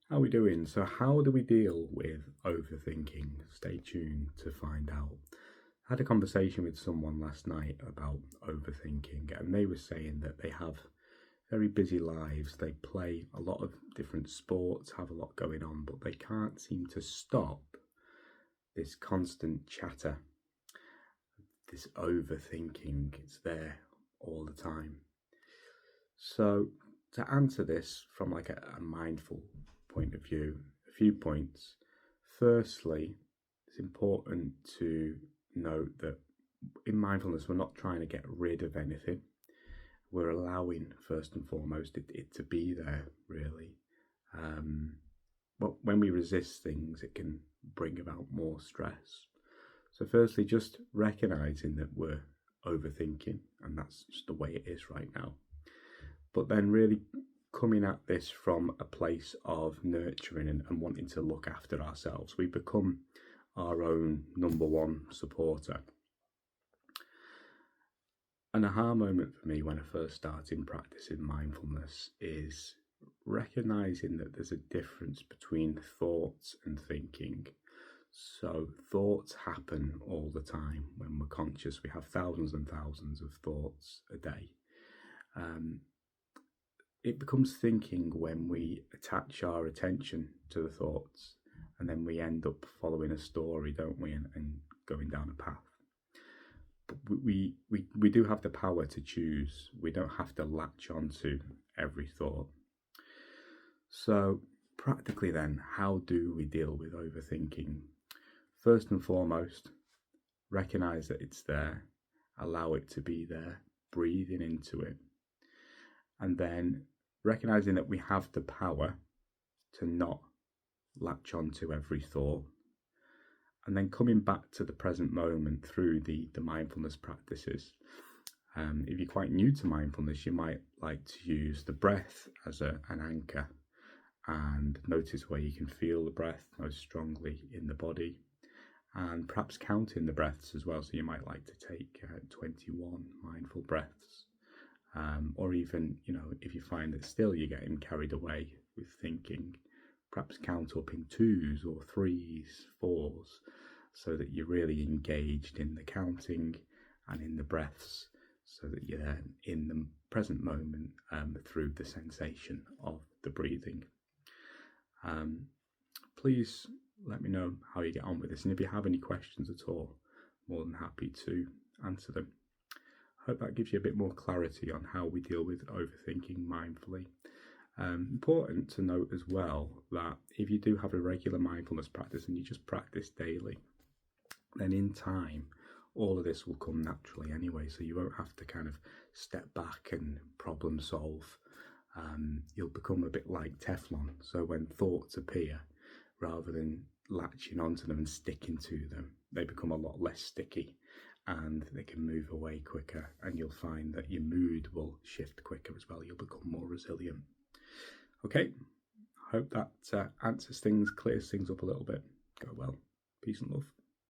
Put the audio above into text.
How are we doing? So, how do we deal with overthinking? Stay tuned to find out. I had a conversation with someone last night about overthinking, and they were saying that they have very busy lives. They play a lot of different sports, have a lot going on, but they can't seem to stop this constant chatter, this overthinking. It's there all the time. So, to answer this from like a mindful point of view, a few points. Firstly, it's important to note that in mindfulness, we're not trying to get rid of anything. We're allowing, first and foremost, it to be there, really. But when we resist things, it can bring about more stress. So, firstly, just recognizing that we're overthinking, and that's just the way it is right now. But then, really coming at this from a place of nurturing and wanting to look after ourselves. We become our own number one supporter. An aha moment for me when I first started practicing mindfulness is recognizing that there's a difference between thoughts and thinking. So thoughts happen all the time when we're conscious. We have thousands and thousands of thoughts a day. It becomes thinking when we attach our attention to the thoughts, and then we end up following a story, don't we, and going down a path. But we do have the power to choose. We don't have to latch onto every thought. So practically then, how do we deal with overthinking? First and foremost, recognize that it's there, allow it to be there, breathing into it, and then recognizing that we have the power to not latch onto every thought, and then coming back to the present moment through the mindfulness practices. If you're quite new to mindfulness, you might like to use the breath as an anchor and notice where you can feel the breath most strongly in the body, and perhaps counting the breaths as well. So you might like to take 21 mindful breaths. Or even, if you find that still you're getting carried away with thinking, perhaps count up in 2s or 3s, 4s, so that you're really engaged in the counting and in the breaths, so that you're in the present moment through the sensation of the breathing. Please let me know how you get on with this, and if you have any questions at all, more than happy to answer them. Hope that gives you a bit more clarity on how we deal with overthinking mindfully. Important to note as well that if you do have a regular mindfulness practice and you just practice daily, then in time all of this will come naturally anyway, so you won't have to kind of step back and problem solve. You'll become a bit like Teflon, so when thoughts appear, rather than latching onto them and sticking to them, they become a lot less sticky and they can move away quicker, and you'll find that your mood will shift quicker as well. You'll become more resilient. Okay, hope that answers things, clears things up a little bit. Go well. Peace and love.